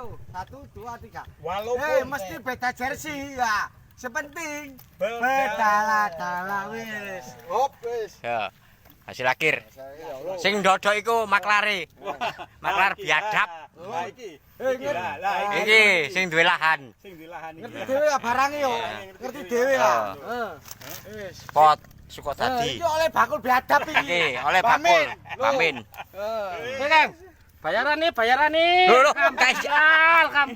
Ayo, 1, 2, 3. Walaupun Mesti beda jersey ya. Sepenting Bedala. bedala wis. Hop wis. Ya. Hasil akhir. Sing ndodok iku maklare. Maklar biadab. Lah iki. Lah Iki sing duwe lahan. Sing di lahan iki. ngerti dhewe ya barange yo. Ngerti dhewe ya. Wis. Pot Sukotadi. Iki oleh bakul biadab iki. Iki oleh bakul. Pamin. Heeh. Oke, Kang. Bayaran nih. Lho, Kang.